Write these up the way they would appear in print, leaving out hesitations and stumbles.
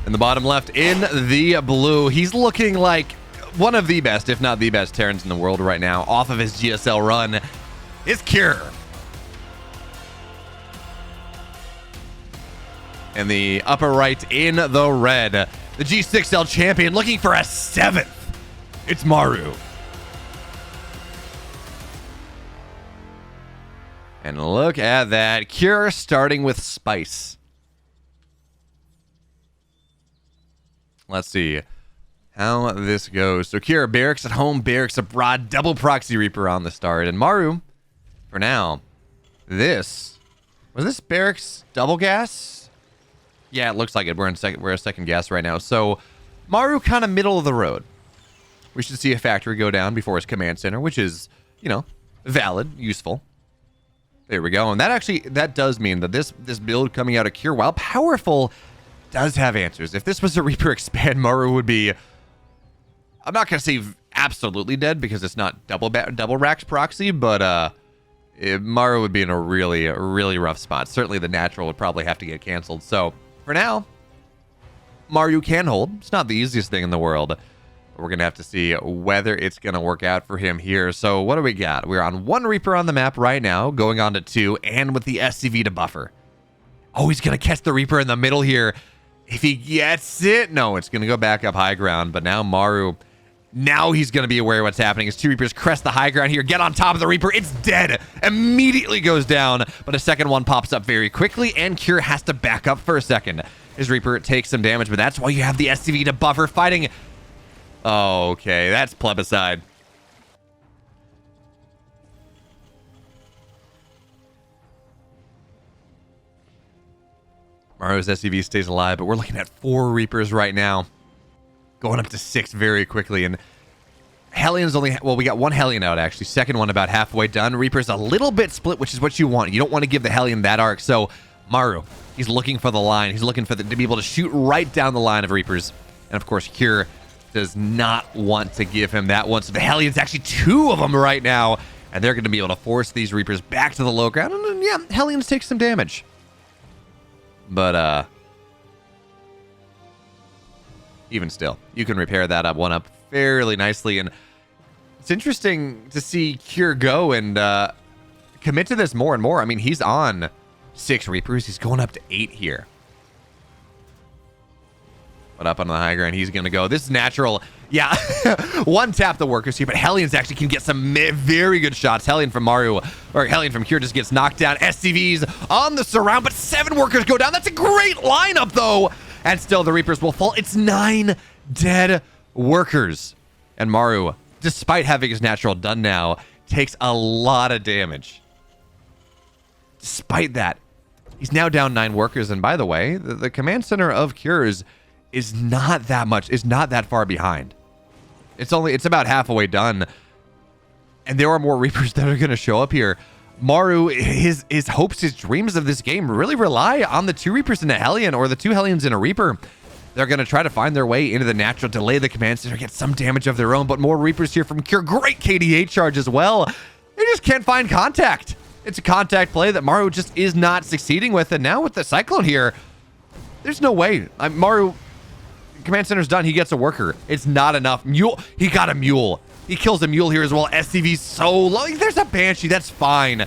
In the bottom left, in the blue, he's looking like one of the best, if not the best, Terrans in the world right now. Off of his GSL run is Cure. In the upper right, in the red, the G6L champion looking for a 7th. It's Maru. And look at that. Cure starting with Spice. Let's see how this goes. So Cure, barracks at home, barracks abroad, double proxy reaper on the start. And Maru, for now, was this barracks double gas? Yeah, it looks like it. We're a second gas right now. So Maru kind of middle of the road. We should see a factory go down before his command center, which is, you know, valid, useful. There we go. And that does mean that this build coming out of Cure, while powerful, does have answers. If this was a Reaper expand, Maru would be, I'm not going to say absolutely dead because it's not double racks proxy, but Maru would be in a really rough spot. Certainly the natural would probably have to get canceled. So for now, Maru can hold. It's not the easiest thing in the world. We're going to have to see whether it's going to work out for him here. So what do we got? We're on 1 Reaper on the map right now, going on to 2, and with the SCV to buffer. Oh, he's going to catch the Reaper in the middle here. If he gets it, no, it's going to go back up high ground. But now Maru, now he's going to be aware of what's happening. His 2 Reapers crest the high ground here, get on top of the Reaper. It's dead. Immediately goes down, but a second one pops up very quickly, and Cure has to back up for a second. His Reaper takes some damage, but that's why you have the SCV to buffer fighting. Oh, okay, that's plebiscide. Maru's SCV stays alive, but we're looking at 4 Reapers right now. Going up to 6 very quickly. And Hellion's only, well, we got 1 Hellion out, actually. Second one about halfway done. Reaper's a little bit split, which is what you want. You don't want to give the Hellion that arc. So Maru, he's looking for the line. He's looking for to be able to shoot right down the line of Reapers. And of course, Cure does not want to give him that one. So the Hellion's actually 2 of them right now. And they're going to be able to force these Reapers back to the low ground. And then, yeah, Hellions take some damage. But, even still, you can repair that one up fairly nicely. And it's interesting to see Cure go and commit to this more and more. I mean, he's on 6 Reapers. He's going up to 8 here. But up on the high ground, he's going to go. This is natural. Yeah, 1 tap the workers here, but Hellions actually can get some very good shots. Hellion from Maru, or Hellion from Cure just gets knocked down. SCVs on the surround, but 7 workers go down. That's a great lineup, though. And still, the Reapers will fall. It's 9 dead workers. And Maru, despite having his natural done now, takes a lot of damage. Despite that, he's now down 9 workers. And by the way, the command center of Cures is not that far behind. It's about halfway done. And there are more Reapers that are going to show up here. Maru, his hopes, his dreams of this game really rely on the 2 Reapers in a Hellion, or the 2 Hellions in a Reaper. They're going to try to find their way into the natural, delay the command center, get some damage of their own, but more Reapers here from Cure. Great KDA charge as well. They just can't find contact. It's a contact play that Maru just is not succeeding with, and now with the Cyclone here, there's no way. Maru, command center's done. He gets a worker. It's not enough. Mule. He got a mule. He kills a mule here as well. SCV's so low. There's a Banshee. That's fine.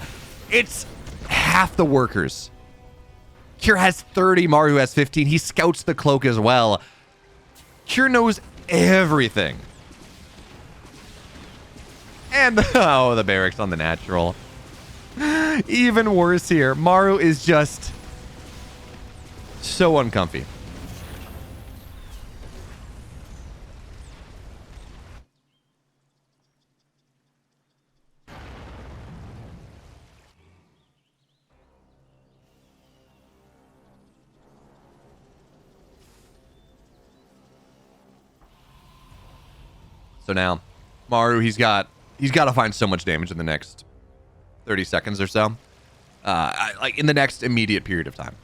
It's half the workers. Cure has 30. Maru has 15. He scouts the cloak as well. Cure knows everything. And, oh, the barracks on the natural. Even worse here. Maru is just so uncomfy. So now, Maru, he's got to find so much damage in the next 30 seconds or so, like in the next immediate period of time.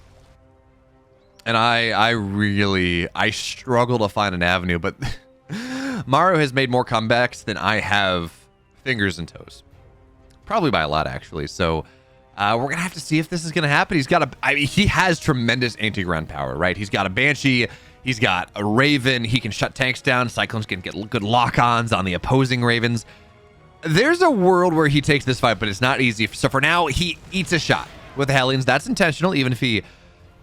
And I struggle to find an avenue, but Maru has made more comebacks than I have fingers and toes, probably by a lot actually. So we're gonna have to see if this is gonna happen. He has tremendous anti-ground power, right? He's got a Banshee. He's got a Raven. He can shut tanks down. Cyclones can get good lock-ons on the opposing Ravens. There's a world where he takes this fight, but it's not easy. So for now, he eats a shot with the Hellions. That's intentional, even if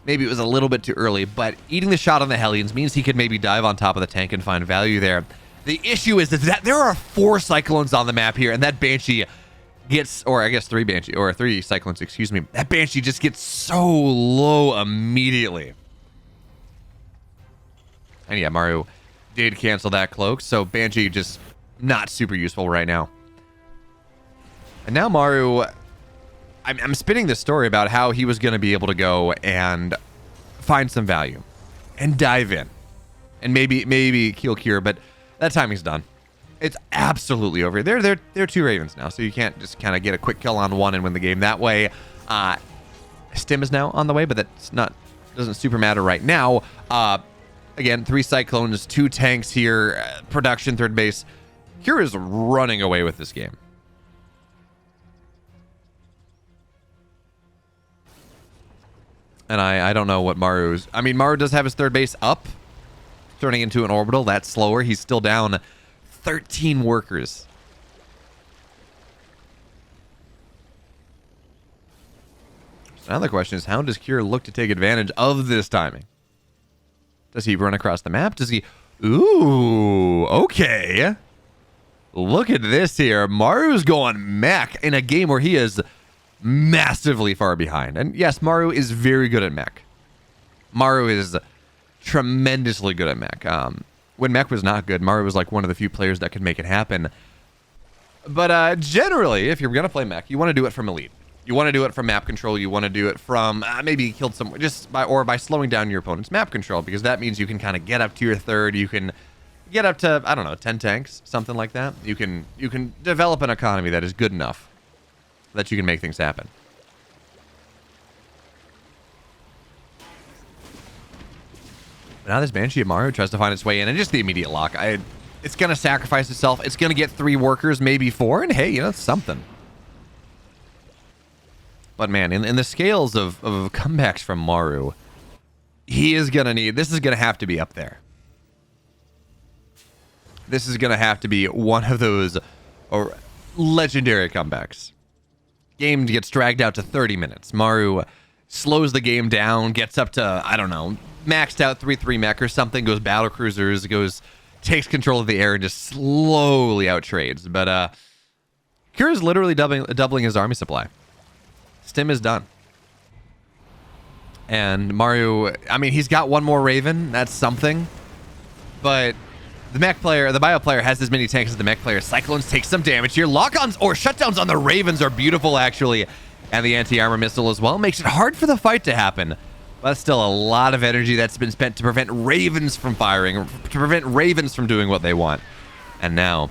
maybe it was a little bit too early. But eating the shot on the Hellions means he could maybe dive on top of the tank and find value there. The issue is that there are 4 Cyclones on the map here, and that Banshee gets, or I guess 3 Banshee, or 3 Cyclones, excuse me. That Banshee just gets so low immediately. And yeah, Maru did cancel that cloak, so Banshee just not super useful right now. And now Maru, I'm spinning this story about how he was going to be able to go and find some value and dive in and maybe kill Cure, but that timing's done. It's absolutely over. They're 2 Ravens now, so you can't just kind of get a quick kill on one and win the game that way. Stim is now on the way, but doesn't super matter right now. Again, 3 Cyclones, 2 tanks here, production, third base. Cure is running away with this game. And I don't know what Maru's... I mean, Maru does have his third base up, turning into an orbital. That's slower. He's still down 13 workers. So now the question is, how does Cure look to take advantage of this timing? Does he run across the map? Does he... Ooh, okay. Look at this here. Maru's going mech in a game where he is massively far behind. And yes, Maru is very good at mech. Maru is tremendously good at mech. When mech was not good, Maru was like one of the few players that could make it happen. But generally, if you're going to play mech, you want to do it from elite. You want to do it from map control. You want to do it from maybe you killed someone by slowing down your opponent's map control, because that means you can kind of get up to your third. You can get up to, I don't know, 10 tanks, something like that. You can develop an economy that is good enough that you can make things happen. But now this Banshee of Maru tries to find its way in, and just the immediate lock. It's going to sacrifice itself. It's going to get 3 workers, maybe 4, and hey, you know, it's something. But man, in the scales of comebacks from Maru, he is going to need... This is going to have to be up there. This is going to have to be one of those legendary comebacks. Game gets dragged out to 30 minutes. Maru slows the game down, gets up to, I don't know, maxed out 3-3 mech or something, goes battle cruisers, takes control of the air and just slowly outtrades. But Cure is literally doubling his army supply. Stim is done. And Maru, I mean, he's got 1 more Raven. That's something. But the mech player, the bio player has as many tanks as the mech player. Cyclones take some damage here. Lock-ons or shutdowns on the Ravens are beautiful, actually. And the anti-armor missile as well makes it hard for the fight to happen. But still a lot of energy that's been spent to prevent Ravens from firing, to prevent Ravens from doing what they want. And now,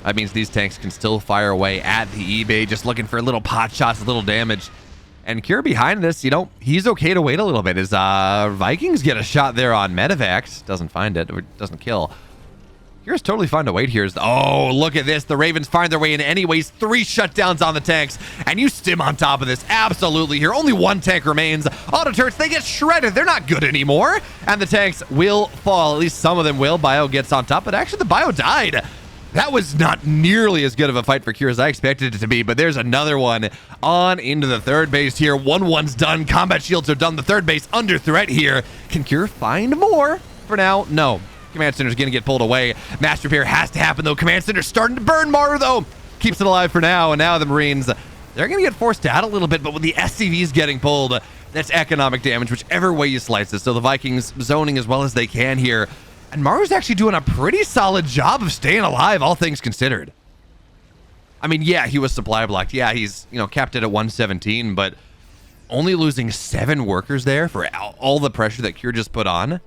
that means these tanks can still fire away at the eBay, just looking for little pot shots, a little damage. And Cure behind this, you know, he's okay to wait a little bit. As Vikings get a shot there on Medivac. Doesn't find it, or doesn't kill. Cure's totally fine to wait here. Oh, look at this. The Ravens find their way in anyways. 3 shutdowns on the tanks. And you stim on top of this. Absolutely here. Only 1 tank remains. Auto turrets, they get shredded. They're not good anymore. And the tanks will fall. At least some of them will. Bio gets on top. But actually, the Bio died. That was not nearly as good of a fight for Cure as I expected it to be, but there's another one on into the third base here. 1-1's done. Combat shields are done. The third base under threat here. Can Cure find more? For now, no. Command Center's going to get pulled away. Mass repair has to happen, though. Command Center's starting to burn Maru, though. Keeps it alive for now, and now the Marines, they're going to get forced out a little bit, but with the SCVs getting pulled, that's economic damage, whichever way you slice it. So the Vikings zoning as well as they can here. And Maru's actually doing a pretty solid job of staying alive, all things considered. I mean, yeah, he was supply blocked. Yeah, he's, you know, capped it at 117, but only losing 7 workers there for all the pressure that Cure just put on.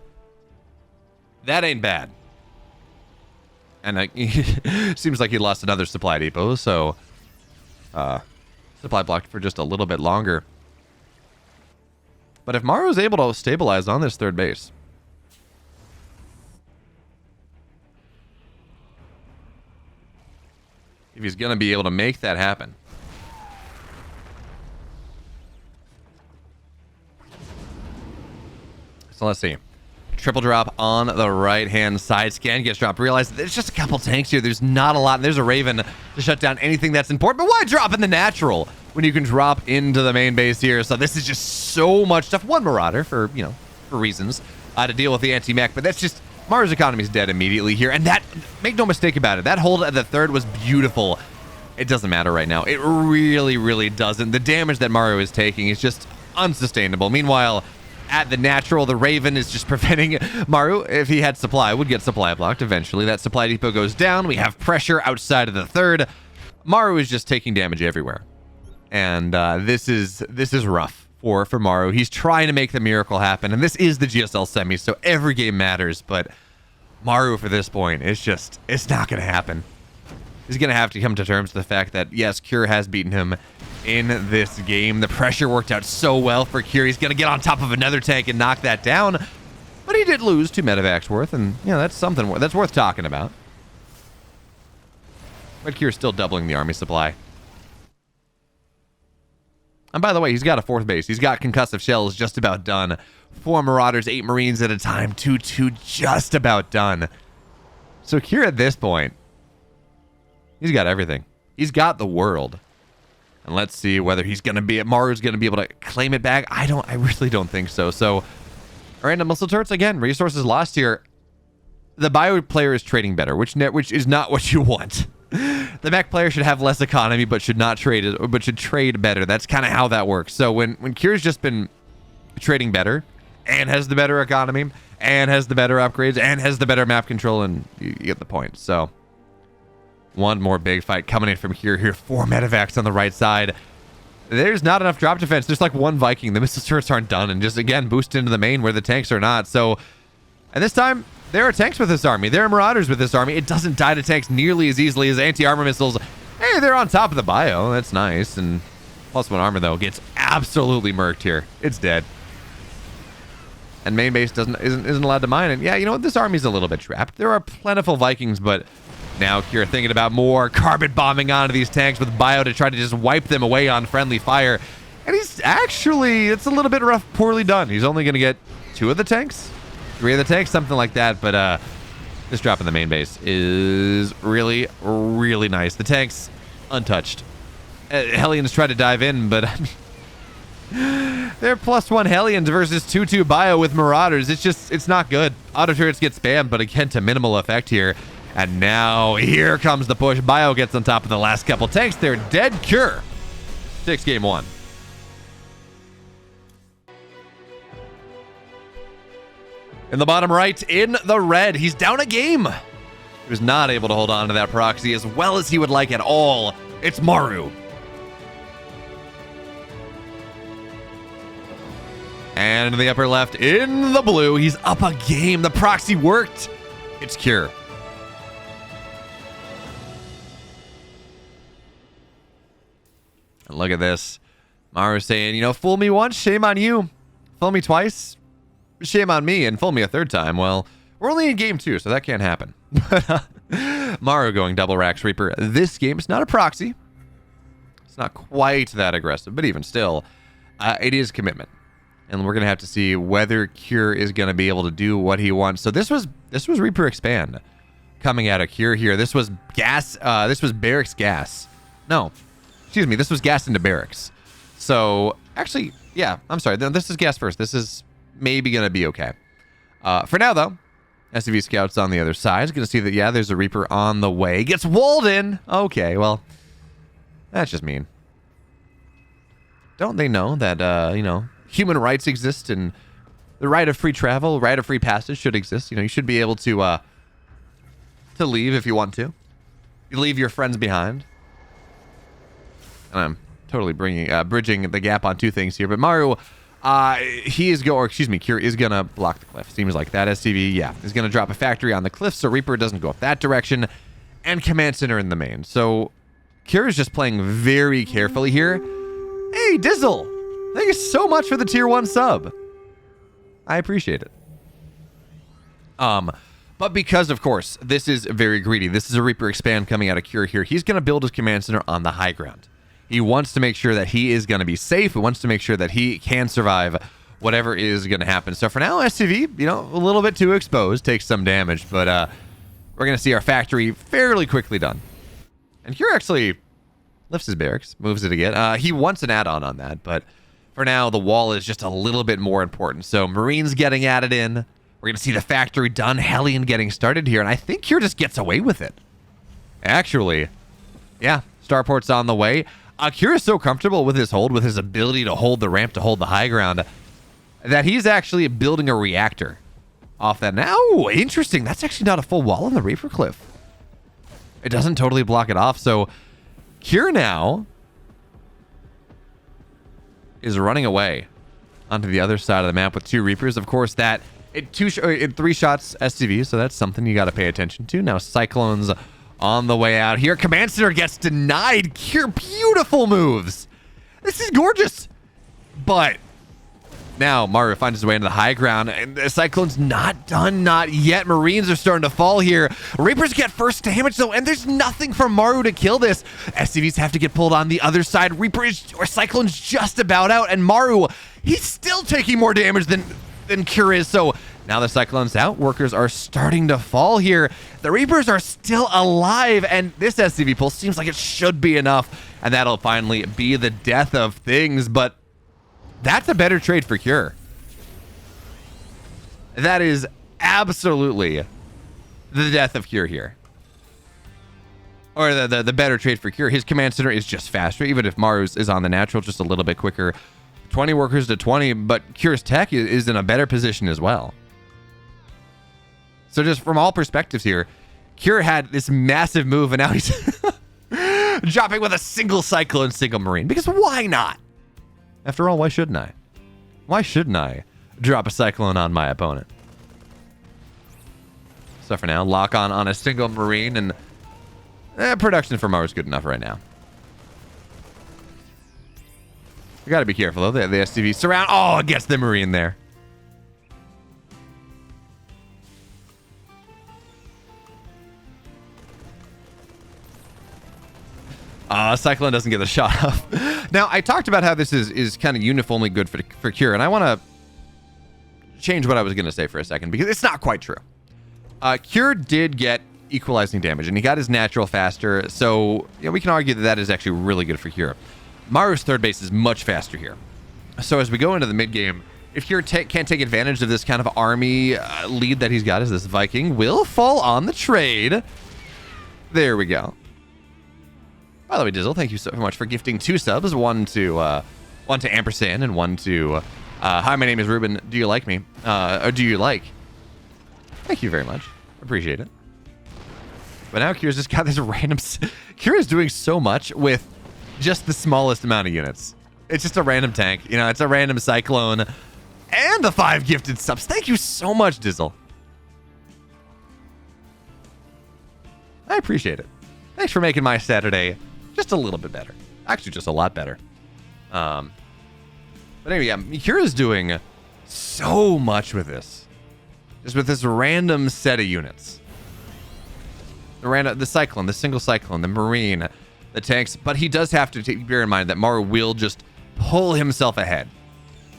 That ain't bad. And seems like he lost another supply depot, so supply blocked for just a little bit longer. But if Maru's able to stabilize on this third base, if he's going to be able to make that happen. So let's see. Triple drop on the right-hand side. Scan gets dropped. Realize that there's just a couple tanks here. There's not a lot. There's a Raven to shut down anything that's important. But why drop in the natural when you can drop into the main base here? So this is just so much stuff. One Marauder for, you know, for reasons to deal with the anti-mech. But that's just, Maru's economy is dead immediately here. And that, make no mistake about it, that hold at the third was beautiful. It doesn't matter right now. It really, really doesn't. The damage that Maru is taking is just unsustainable. Meanwhile, at the natural, the Raven is just preventing Maru. If he had supply, would get supply blocked eventually. That supply depot goes down. We have pressure outside of the third. Maru is just taking damage everywhere. And this is rough for Maru. He's trying to make the miracle happen. And this is the GSL semis, so every game matters. But Maru, for this point, it's not going to happen. He's going to have to come to terms with the fact that, yes, Cure has beaten him in this game. The pressure worked out so well for Cure. He's going to get on top of another tank and knock that down. But he did lose 2 medevacs worth, and, you know, that's something that's worth talking about. But Cure's still doubling the army supply. And by the way, he's got a 4th base. He's got concussive shells just about done. 4 Marauders, 8 Marines at a time. 2-2 just about done. So Cure at this point, he's got everything. He's got the world. And let's see whether Maru's going to be able to claim it back. I really don't think so. So, random missile turrets, again, resources lost here. The bio player is trading better, which is not what you want. The mech player should have less economy, but should not trade it, but should trade better. That's kind of how that works. So when Cure's just been trading better, and has the better economy, and has the better upgrades, and has the better map control, and you get the point. So, one more big fight coming in from Cure here. 4 medevacs on the right side. There's not enough drop defense. There's like 1 Viking. The missile turrets aren't done, and just, again, boost into the main where the tanks are not. So, and this time, there are tanks with this army. There are Marauders with this army. It doesn't die to tanks nearly as easily as anti-armor missiles. Hey, they're on top of the bio. That's nice. And +1 armor, though, gets absolutely murked here. It's dead. And main base isn't allowed to mine it. Yeah, you know what? This army's a little bit trapped. There are plentiful Vikings, but now Cure thinking about more carpet bombing onto these tanks with bio to try to just wipe them away on friendly fire. And he's actually, it's a little bit rough, poorly done. He's only going to get 2 of the tanks, 3 of the tanks, something like that. But this drop in the main base is really, really nice. The tanks, untouched. Hellions try to dive in, but they're +1 Hellions versus 2-2 bio with Marauders. It's not good. Auto turrets get spammed, but again, to minimal effect here. And now, here comes the push. Bio gets on top of the last couple tanks. They're dead. Cure takes game 1. In the bottom right, in the red, he's down a game. He was not able to hold on to that proxy as well as he would like at all. It's Maru. And in the upper left, in the blue, he's up a game. The proxy worked. It's Cure. And look at this. Maru saying, you know, fool me once, shame on you. Fool me twice, shame on me. And fool me a third time, well, we're only in game 2, so that can't happen. Maru going double Rax Reaper. This game is not a proxy. It's not quite that aggressive, but even still, it is commitment. And we're going to have to see whether Cure is going to be able to do what he wants. So this was Reaper Expand coming out of Cure here. This was gas. This was Barracks gas. No, excuse me. This was gas into Barracks. So actually, yeah, I'm sorry. This is gas first. This is maybe going to be okay. For now, though, SCV Scout's on the other side. He's going to see that, yeah, there's a Reaper on the way. Gets walled in. Okay, well, that's just mean. Don't they know that, you know, human rights exist and the right of free travel, right of free passage should exist? You know, you should be able to leave if you want to. You leave your friends behind. And I'm totally bridging the gap on 2 things here. But Maru, Cure is going to block the cliff. Seems like that SCV, yeah, is going to drop a factory on the cliff so Reaper doesn't go up that direction. And Command Center in the main. So Cure is just playing very carefully here. Hey, Dizzle! Thank you so much for the tier 1 sub. I appreciate it. But because, of course, this is very greedy. This is a Reaper Expand coming out of Cure here. He's going to build his Command Center on the high ground. He wants to make sure that he is going to be safe. He wants to make sure that he can survive whatever is going to happen. So for now, SCV, you know, a little bit too exposed, takes some damage, but we're going to see our factory fairly quickly done. And Cure actually lifts his barracks, moves it again. He wants an add-on on that, but for now, the wall is just a little bit more important. So Marines getting added in. We're going to see the factory done, Hellion getting started here, and I think Cure just gets away with it. Actually, yeah, Starport's on the way. Cure is so comfortable with his hold, with his ability to hold the ramp, to hold the high ground, that he's actually building a reactor off that. Now, interesting. That's actually not a full wall on the Reaper Cliff. It doesn't totally block it off. So Cure now is running away onto the other side of the map with 2 Reapers. Of course, that it 3 shots SCV, so that's something you got to pay attention to. Now Cyclones on the way out here. Command Center gets denied. Cure, beautiful moves. This is gorgeous. But now Maru finds his way into the high ground, and the Cyclone's not done, not yet. Marines are starting to fall here. Reapers get first damage though, and there's nothing for Maru to kill this. SCVs have to get pulled on the other side. Cyclone's just about out, and Maru, he's still taking more damage than Cure is. So now the Cyclone's out. Workers are starting to fall here. The Reapers are still alive, and this SCV pull seems like it should be enough, and that'll finally be the death of things. But that's a better trade for Cure. That is absolutely the death of Cure here. Or the better trade for Cure. His command center is just faster, even if Maru's is on the natural, just a little bit quicker. 20 workers to 20, but Cure's tech is in a better position as well. So just from all perspectives here, Cure had this massive move, and now he's dropping with a single Cyclone, single Marine. Because why not? After all, why shouldn't I? Why shouldn't I drop a Cyclone on my opponent? So for now, lock on a single Marine, and production for Maru is good enough right now. We gotta be careful though. The SCV surround. Oh, it gets the Marine there. Cyclone doesn't get the shot off. Now, I talked about how this is kind of uniformly good for Cure, and I want to change what I was going to say for a second, because it's not quite true. Cure did get equalizing damage, and he got his natural faster, so we can argue that is actually really good for Cure. Maru's third base is much faster here. So as we go into the mid-game, if Cure can't take advantage of this kind of army lead that he's got, as this Viking will fall on the trade. There we go. By the way, Dizzle, thank you so much for gifting 2 subs. One to Ampersand and one to hi, my name is Ruben. Do you like me? Or do you like? Thank you very much. Appreciate it. But now Cure's just got this random... Cure is doing so much with just the smallest amount of units. It's just a random tank. It's a random Cyclone. And the 5 gifted subs. Thank you so much, Dizzle. I appreciate it. Thanks for making my Saturday just a little bit better. Actually, just a lot better. But anyway, yeah, Cure is doing so much with this. Just with this random set of units. The Cyclone, the single Cyclone, the Marine, the tanks. But he does have to bear in mind that Maru will just pull himself ahead.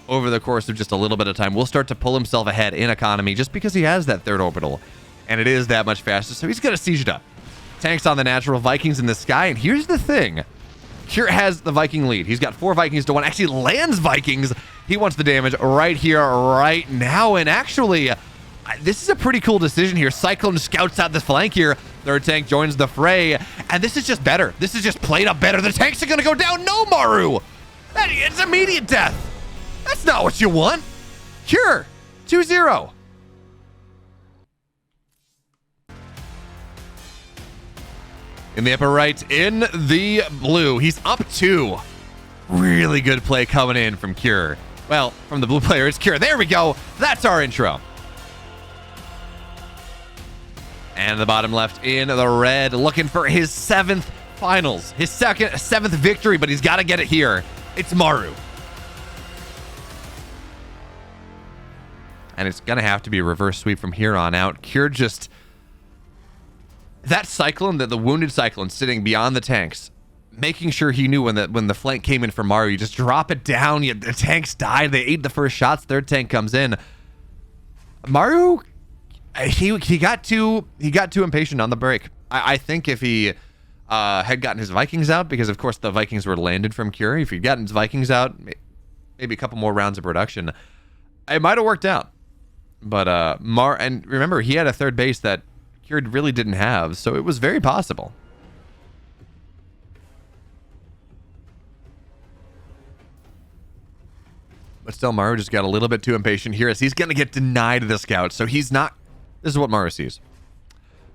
Over the course of just a little bit of time, will start to pull himself ahead in economy just because he has that third orbital. And it is that much faster, so he's going to siege it up. Tanks on the natural, Vikings in the sky, and here's the thing. Cure has the Viking lead. He's got 4 Vikings to 1. Actually lands Vikings. He wants the damage right here, right now. And actually, this is a pretty cool decision here. Cyclone scouts out the flank here. Third tank joins the fray. And this is just better. This is just played up better. The tanks are going to go down. No, Maru. It's immediate death. That's not what you want. Cure, 2-0. In the upper right, in the blue, he's up 2. Really good play coming in from Cure. Well, from the blue player, it's Cure. There we go. That's our intro. And the bottom left in the red, looking for his 7th finals. His 7th victory, but he's got to get it here. It's Maru. And it's going to have to be a reverse sweep from here on out. Cure just... That Cyclone, the wounded Cyclone sitting beyond the tanks, making sure he knew when the flank came in from Maru, you just drop it down. The tanks died. They ate the first shots. Third tank comes in. Maru, he got too impatient on the break. I think if he had gotten his Vikings out, because of course the Vikings were landed from Cure. If he'd gotten his Vikings out, maybe a couple more rounds of production, it might have worked out. But and remember, he had a third base that Cure really didn't have, so it was very possible. But still, Maru just got a little bit too impatient here as he's going to get denied the scout. So he's not... This is what Maru sees.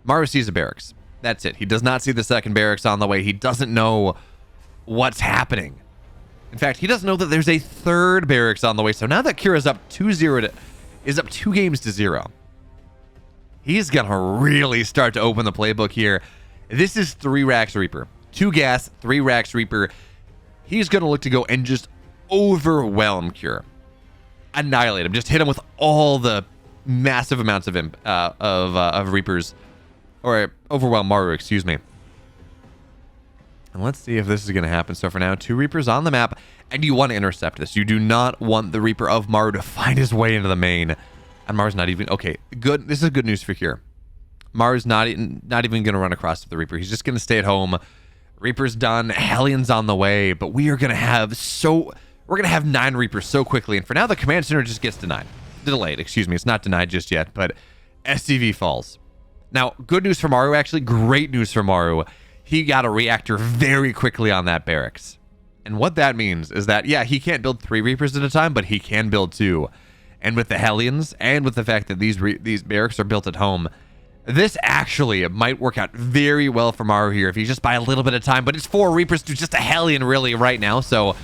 Maru sees a barracks. That's it. He does not see the second barracks on the way. He doesn't know what's happening. In fact, he doesn't know that there's a third barracks on the way. So now that Cure is up 2-0 is up 2 games to 0. He's going to really start to open the playbook here. This is 3 racks Reaper. 2 gas, 3 racks Reaper. He's going to look to go and just overwhelm Cure. Annihilate him. Just hit him with all the massive amounts of Reapers. Or overwhelm Maru, excuse me. And let's see if this is going to happen. So for now, 2 Reapers on the map. And you want to intercept this. You do not want the Reaper of Maru to find his way into the main. And Maru's not even... Okay, good. This is good news for Cure. Maru's not even going to run across to the Reaper. He's just going to stay at home. Reaper's done. Hellions on the way. But we are going to have We're going to have 9 Reapers so quickly. And for now, the command center just gets denied. Delayed, excuse me. It's not denied just yet, but SCV falls. Now, good news for Maru, actually. Great news for Maru. He got a reactor very quickly on that barracks. And what that means is that, yeah, he can't build 3 Reapers at a time, but he can build 2. And with the Hellions, and with the fact that these barracks are built at home, this actually might work out very well for Maru here if he just buy a little bit of time. But it's 4 Reapers to just a Hellion, really, right now. So...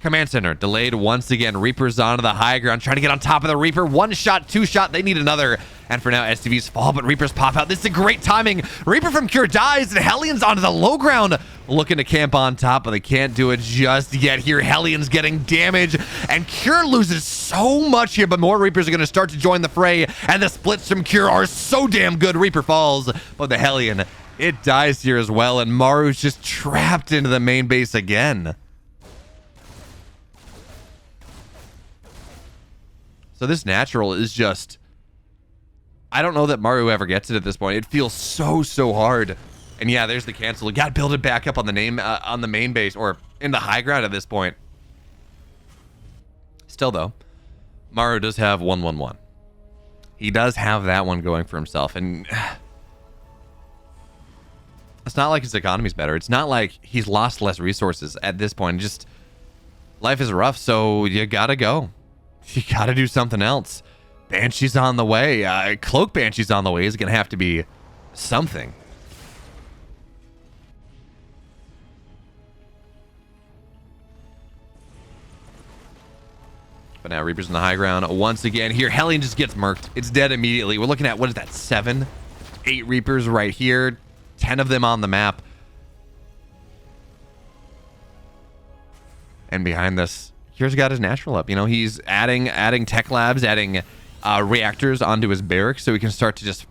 Command center delayed once again. Reapers onto the high ground, trying to get on top of the Reaper. 1 shot, 2 shot. They need another. And for now, SCVs fall, but Reapers pop out. This is a great timing. Reaper from Cure dies, and Hellions onto the low ground, looking to camp on top, but they can't do it just yet. Here, Hellions getting damage, and Cure loses so much here, but more Reapers are going to start to join the fray, and the splits from Cure are so damn good. Reaper falls, but the Hellion, it dies here as well, and Maru's just trapped into the main base again. So this natural is just... I don't know that Maru ever gets it at this point. It feels so hard. And yeah, there's the cancel. You got to build it back up on the main base, or in the high ground at this point. Still though, Maru does have 1-1-1. He does have that one going for himself, and it's not like his economy's better. It's not like he's lost less resources at this point. Just life is rough, so you gotta go. You gotta do something else. Banshee's on the way. Cloak Banshee's on the way is gonna have to be something. But now Reaper's in the high ground once again. Here, Hellion just gets murked. It's dead immediately. We're looking at, what is that, 7? 8 Reapers right here. 10 of them on the map. And behind this, Cure's got his natural up. You know, he's adding tech labs, adding reactors onto his barracks so he can start to just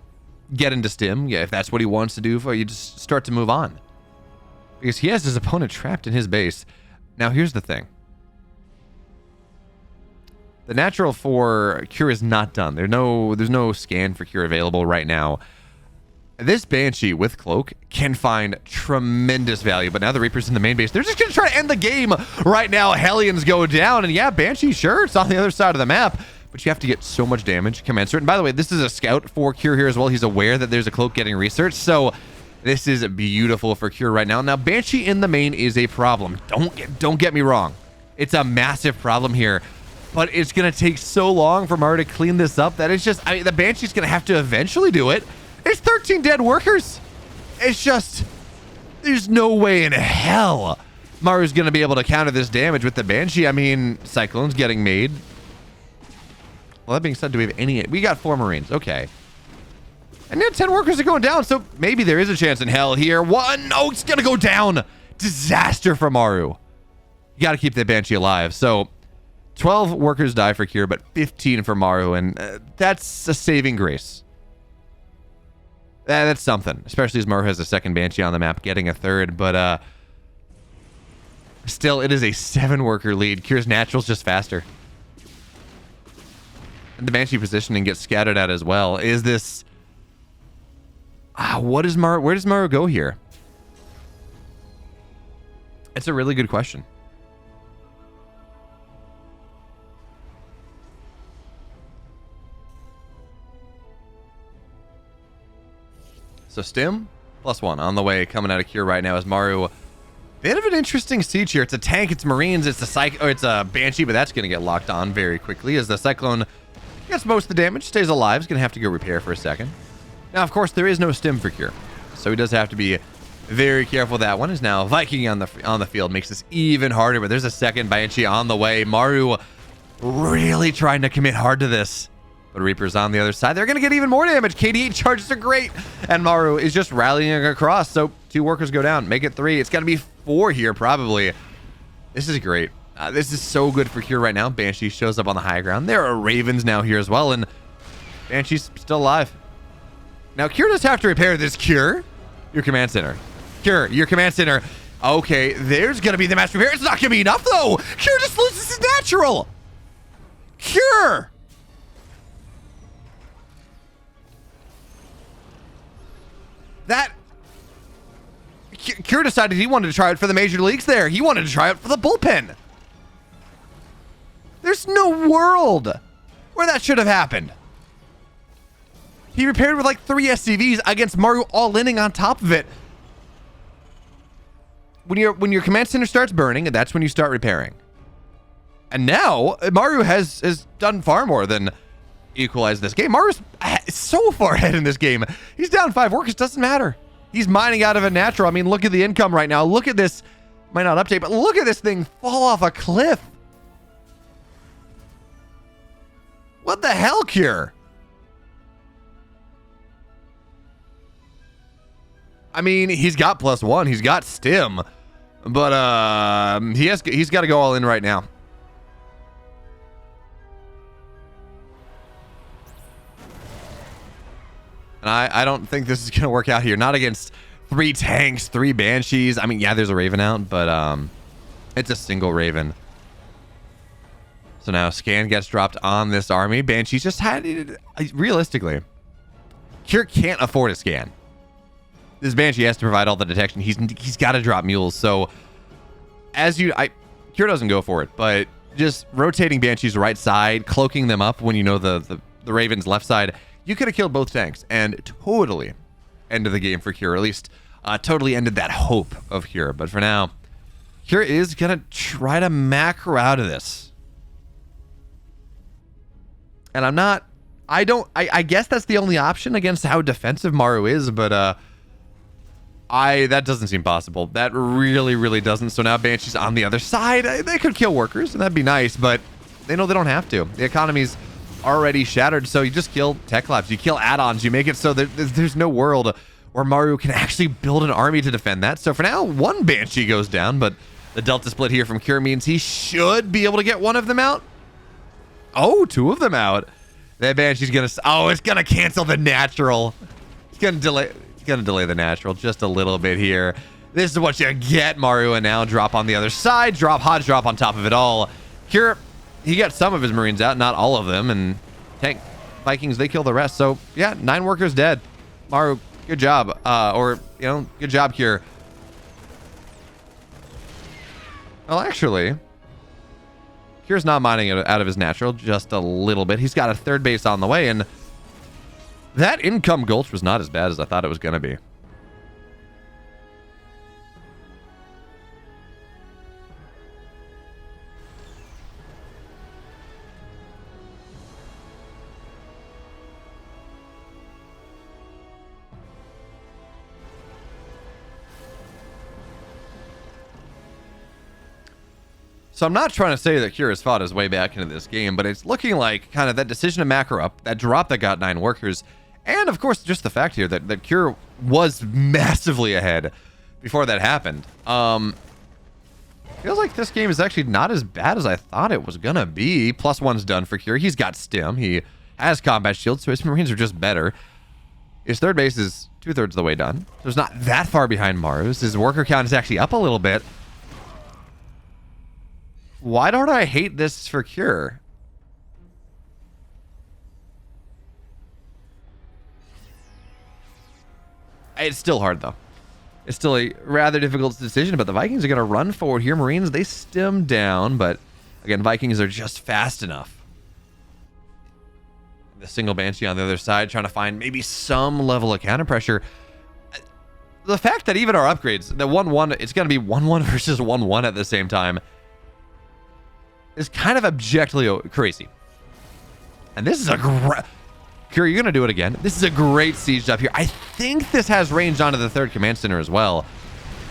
get into stim. Yeah, if that's what he wants to do, you just start to move on. Because he has his opponent trapped in his base. Now, here's the thing. The natural for Cure is not done. There's no scan for Cure available right now. This Banshee with Cloak can find tremendous value, but now the Reaper's in the main base. They're just going to try to end the game right now. Hellions go down, and yeah, Banshee, sure, it's on the other side of the map, but you have to get so much damage commensurate. And by the way, this is a scout for Cure here as well. He's aware that there's a Cloak getting researched, so this is beautiful for Cure right now. Now, Banshee in the main is a problem. Don't get me wrong. It's a massive problem here, but it's going to take so long for Maru to clean this up that it's just, I mean, the Banshee's going to have to eventually do it. There's 13 dead workers. It's just, there's no way in hell Maru's going to be able to counter this damage with the Banshee. I mean, Cyclone's getting made. Well, that being said, do we have any? We got 4 Marines. Okay. And now 10 workers are going down, so maybe there is a chance in hell here. One. No, it's going to go down. Disaster for Maru. You got to keep the Banshee alive. So 12 workers die for Cure, but 15 for Maru, and that's a saving grace. That's something, especially as Maru has a second Banshee on the map, getting a third. But Still, it is a 7-worker lead. Cure's natural's just faster. And the Banshee positioning gets scattered out as well. Is this... what is Maru? Where does Maru go here? It's a really good question. So Stim, +1 on the way coming out of Cure right now as Maru. Bit of an interesting siege here. It's a tank, it's Marines, it's a Banshee, but that's going to get locked on very quickly as the Cyclone gets most of the damage, stays alive. He's going to have to go repair for a second. Now, of course, there is no Stim for Cure, so he does have to be very careful. That one is now Viking on the field, makes this even harder, but there's a second Banshee on the way. Maru really trying to commit hard to this, but Reaper's on the other side. They're going to get even more damage. KD8 charges are great, and Maru is just rallying across, so 2 workers go down. Make it 3. It's got to be 4 here, probably. This is great. This is so good for Cure right now. Banshee shows up on the high ground. There are Ravens now here as well, and Banshee's still alive. Now, Cure does have to repair this. Cure, your command center. Cure, your command center. Okay, there's going to be the mass repair. It's not going to be enough, though. Cure just loses his natural. Cure. That... Cure decided he wanted to try it for the major leagues there. He wanted to try it for the bullpen. There's no world where that should have happened. He repaired with like 3 SCVs against Maru all-inning on top of it. When your command center starts burning, that's when you start repairing. And now, Maru has done far more than equalize this game. Maru's so far ahead in this game. He's down 5 workers, doesn't matter. He's mining out of a natural. I mean, look at the income right now. Look at this. Might not update, but look at this thing fall off a cliff. What the hell, Cure? I mean, he's got +1. He's got Stim. But he's got to go all in right now. And I don't think this is going to work out here. Not against 3 tanks, 3 Banshees. I mean, yeah, there's a Raven out, but it's a single Raven. So now Scan gets dropped on this army. Banshees just had... Realistically, Cure can't afford a Scan. This Banshee has to provide all the detection. He's got to drop mules. So Cure doesn't go for it, but just rotating Banshees right side, cloaking them up when you know the Raven's left side, you could have killed both tanks and totally ended the game for Cure. Or at least totally ended that hope of Cure. But for now, Cure is going to try to macro out of this. And I guess that's the only option against how defensive Maru is, but that doesn't seem possible. That really, really doesn't. So now Banshee's on the other side. They could kill workers, and that'd be nice, but they know they don't have to. The economy's already shattered, so you just kill tech labs. You kill add-ons. You make it so there's no world where Maru can actually build an army to defend that. So for now, 1 Banshee goes down, but the Delta split here from Cure means he should be able to get 1 of them out. Oh, 2 of them out. That Banshee's gonna... Oh, it's gonna cancel the natural. It's gonna delay the natural just a little bit here. This is what you get, Maru, and now drop on the other side. Drop, hot drop on top of it all. Cure, he got some of his Marines out, not all of them, and tank Vikings, they kill the rest. So, yeah, 9 workers dead. Maru, good job. Good job, Cure. Well, actually, Cure's not mining it out of his natural just a little bit. He's got a 3rd base on the way, and that income gulch was not as bad as I thought it was going to be. So I'm not trying to say that Cure has fought his way back into this game, but it's looking like kind of that decision to macro up, that drop that got 9 workers, and of course just the fact here that Cure was massively ahead before that happened. Feels like this game is actually not as bad as I thought it was gonna be. +1's done for Cure. He's got Stim. He has combat shield, so his Marines are just better. His 3rd base is 2/3 of the way done, so it's not that far behind Maru's. His worker count is actually up a little bit. Why don't I hate this for Cure? It's still hard, though. It's still a rather difficult decision, but the Vikings are going to run forward here. Marines, they stem down, but again, Vikings are just fast enough. The single Banshee on the other side, trying to find maybe some level of counter pressure. The fact that even our upgrades, the 1-1, it's going to be 1-1 versus 1-1 at the same time, is kind of objectively crazy. And this is a great... Cure, you're going to do it again. This is a great siege up here. I think this has range onto the third command center as well.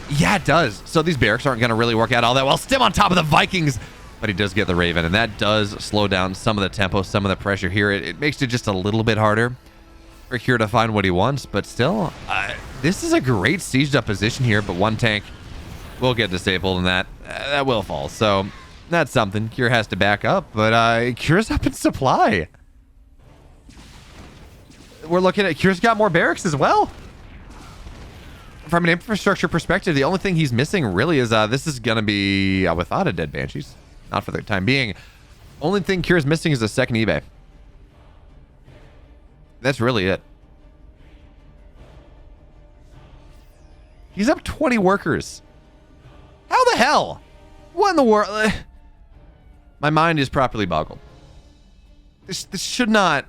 Yeah, it does. So these barracks aren't going to really work out all that well. Stim on top of the Vikings, but he does get the Raven, and that does slow down some of the tempo, some of the pressure here. It makes it just a little bit harder for Cure to find what he wants, but still, this is a great sieged up position here, but one tank will get disabled, and that will fall. So that's something. Cure has to back up, but Cure's up in supply. We're looking at Cure's got more barracks as well. From an infrastructure perspective, the only thing he's missing really is this is going to be without a dead Banshees. Not for the time being. Only thing Cure's missing is a second eBay. That's really it. He's up 20 workers. How the hell? What in the world? My mind is properly boggled. This should not...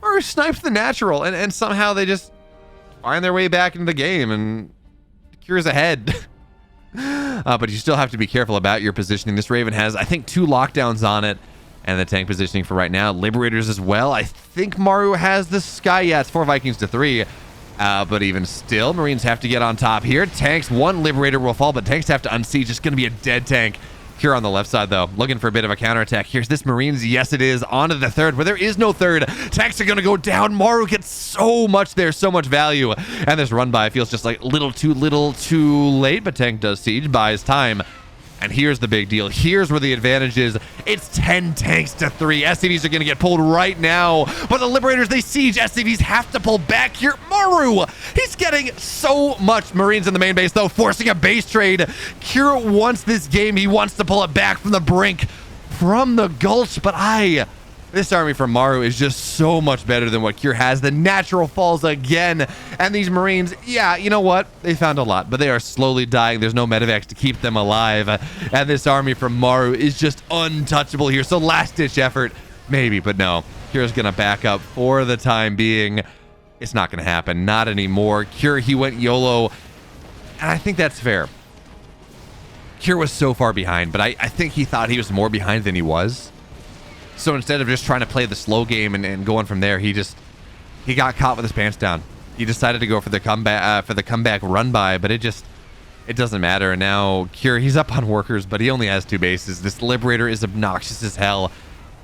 Or sniped the natural, and somehow they just find their way back into the game, and Cure's ahead. But you still have to be careful about your positioning. This Raven has, I think, 2 lockdowns on it, and the tank positioning for right now. Liberators as well. I think Maru has the Sky. Yeah, it's 4 Vikings to 3. But even still, Marines have to get on top here. Tanks, 1 Liberator will fall, but tanks have to unsiege. It's going to be a dead tank. Cure on the left side, though, looking for a bit of a counterattack. Here's this Marines. Yes, it is. On to the third, where there is no third. Tanks are going to go down. Maru gets so much there, so much value. And this run by feels just like little too late, but tank does siege, buys time. And here's the big deal. Here's where the advantage is. It's 10 tanks to 3. SCVs are going to get pulled right now. But the Liberators, they siege. SCVs have to pull back here. Maru, he's getting so much Marines in the main base, though, forcing a base trade. Cure wants this game. He wants to pull it back from the brink, from the gulch. But this army from Maru is just so much better than what Cure has. The natural falls again. And these Marines, yeah, you know what? They found a lot, but they are slowly dying. There's no medevacs to keep them alive. And this army from Maru is just untouchable here. So last-ditch effort, maybe, but no. Cure's going to back up for the time being. It's not going to happen. Not anymore. Cure, he went YOLO. And I think that's fair. Cure was so far behind, but I think he thought he was more behind than he was. So instead of just trying to play the slow game and going from there, he got caught with his pants down. He decided to go for the comeback run by, but it doesn't matter. And now Cure, he's up on workers, but he only has 2 bases. This Liberator is obnoxious as hell,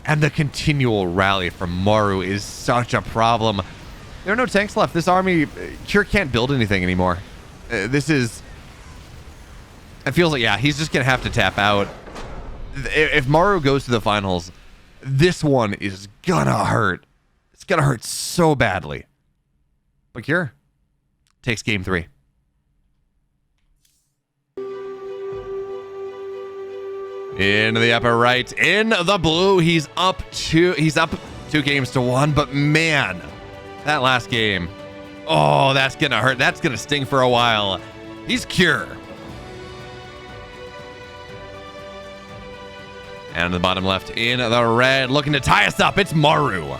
and the continual rally from Maru is such a problem. There are no tanks left. This army, Cure can't build anything anymore. It feels like, yeah, he's just gonna have to tap out. If Maru goes to the finals, this one is gonna hurt. It's gonna hurt so badly. But Cure takes game 3. Into the upper right, in the blue, he's up 2 games to 1. But man, that last game, oh, that's gonna hurt. That's gonna sting for a while. He's Cure. And in the bottom left, in the red, looking to tie us up, it's Maru.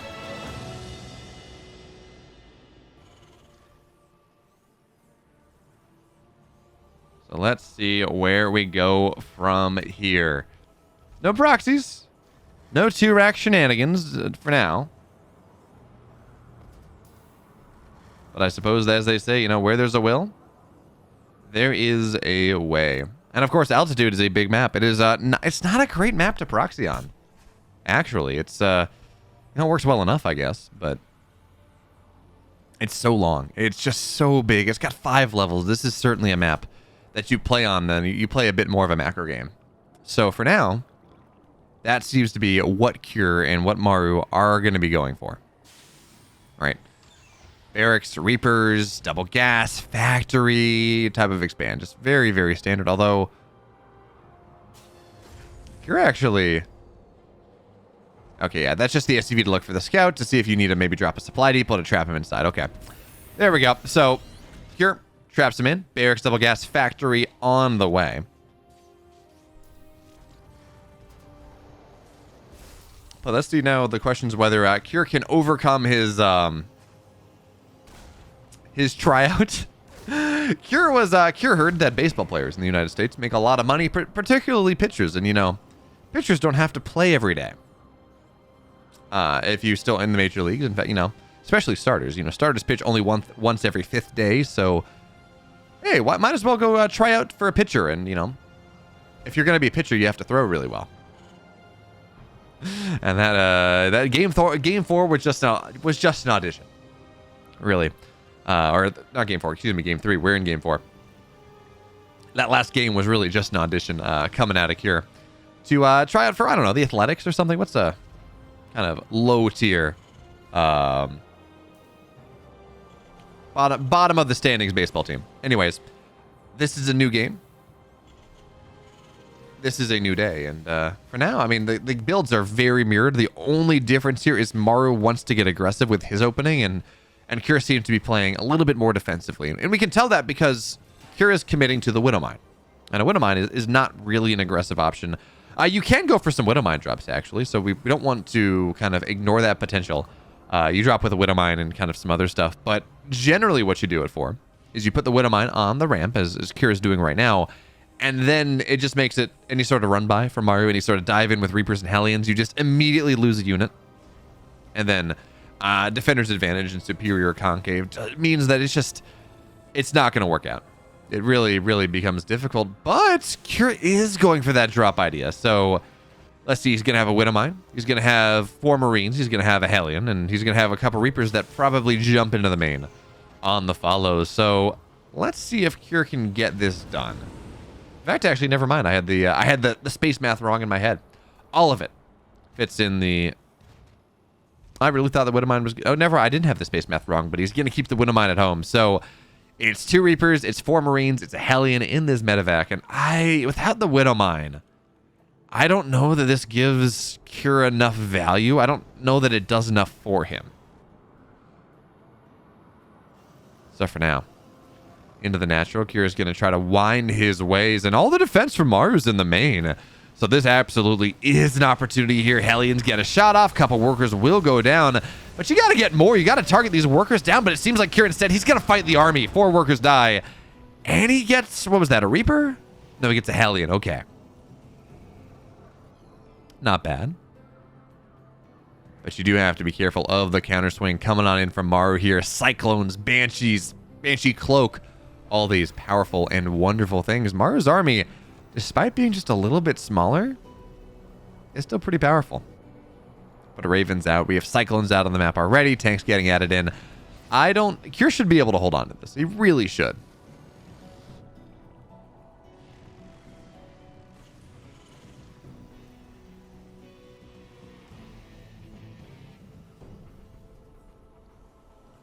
So let's see where we go from here. No proxies. No 2-rack shenanigans for now. But I suppose, as they say, where there's a will, there is a way. And of course, altitude is a big map. It is it's not a great map to proxy on. Actually, it's it works well enough, I guess, but it's so long. It's just so big. It's got 5 levels. This is certainly a map that you play on, then you play a bit more of a macro game. So for now, that seems to be what Cure and what Maru are going to be going for. Right. Barracks, Reapers, double gas, factory type of expand. Just very, very standard. Although, Cure actually... Okay, yeah, that's just the SCV to look for the scout to see if you need to maybe drop a supply depot to trap him inside. Okay. There we go. So, Cure traps him in. Barracks double gas factory on the way. But let's see now. The question is whether Cure can overcome his tryout. Cure heard that baseball players in the United States make a lot of money, particularly pitchers, and you know, pitchers don't have to play every day. If you're still in the major leagues, in fact, you know, especially starters. You know, starters pitch only once every 5th day, so hey, might as well go try out for a pitcher. And you know, if you're gonna be a pitcher, you have to throw really well. And that game 4 was just an audition, really, or not game 4, excuse me, game 3. We're in game 4. That last game was really just an audition coming out of Cure to try out for, I don't know, the Athletics or something. What's a kind of low tier, bottom of the standings baseball team. Anyways, this is a new game. This is a new day, and for now, I mean, the builds are very mirrored. The only difference here is Maru wants to get aggressive with his opening, and Cure seems to be playing a little bit more defensively. And we can tell that because Cure is committing to the Widowmine, and a Widowmine is not really an aggressive option. You can go for some Widowmine drops, actually, so we don't want to kind of ignore that potential. You drop with a Widowmine and kind of some other stuff, but generally what you do it for is you put the Widowmine on the ramp, as Cure is doing right now, and then it just makes it any sort of run by for Maru, any sort of dive in with Reapers and Hellions. You just immediately lose a unit. And then Defender's Advantage and Superior Concave means that it's not going to work out. It really, really becomes difficult. But Cure is going for that drop idea. So let's see, he's going to have a Widowmine. He's going to have 4 Marines. He's going to have a Hellion. And he's going to have a couple Reapers that probably jump into the main on the follows. So let's see if Cure can get this done. In fact, actually, never mind. I had the space math wrong in my head. All of it fits in the... I really thought the Widowmine was... Oh, never. I didn't have the space math wrong, but he's going to keep the Widowmine at home. So it's 2 Reapers, it's 4 Marines, it's a Hellion in this medevac. And without the Widowmine, I don't know that this gives Cure enough value. I don't know that it does enough for him. So for now, into the natural, Cure is going to try to wind his ways, and all the defense from Maru's in the main. So this absolutely is an opportunity here. Hellions get a shot off. Couple workers will go down, but you got to get more. You got to target these workers down, but it seems like Cure instead, he's going to fight the army. 4 workers die, and he gets, what was that, a Reaper? No, he gets a Hellion. Okay. Not bad. But you do have to be careful of the counter swing coming on in from Maru here. Cyclones, Banshees, Banshee Cloak, all these powerful and wonderful things. Maru's army, despite being just a little bit smaller, is still pretty powerful. But a Raven's out. We have Cyclones out on the map already. Tanks getting added in. Cure should be able to hold on to this. He really should.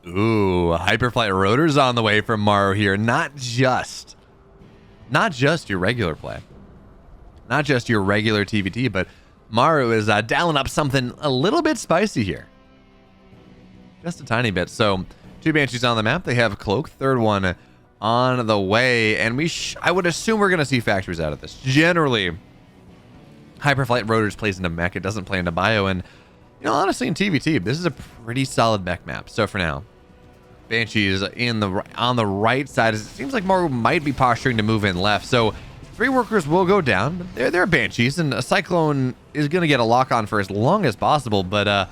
Ooh, Hyperflight Rotors on the way from Maru here. Not just your regular play. Not just your regular TvT, but Maru is dialing up something a little bit spicy here. Just a tiny bit. So, 2 Banshees on the map. They have a Cloak. 3rd one on the way. And I would assume we're going to see factories out of this. Generally, Hyperflight Rotors plays into mech. It doesn't play into bio. And, you know, honestly, in TvT, this is a pretty solid mech map. So, for now, Banshees on the right side. It seems like Maru might be posturing to move in left. So 3 workers will go down. They're Banshees, and a Cyclone is going to get a lock on for as long as possible. But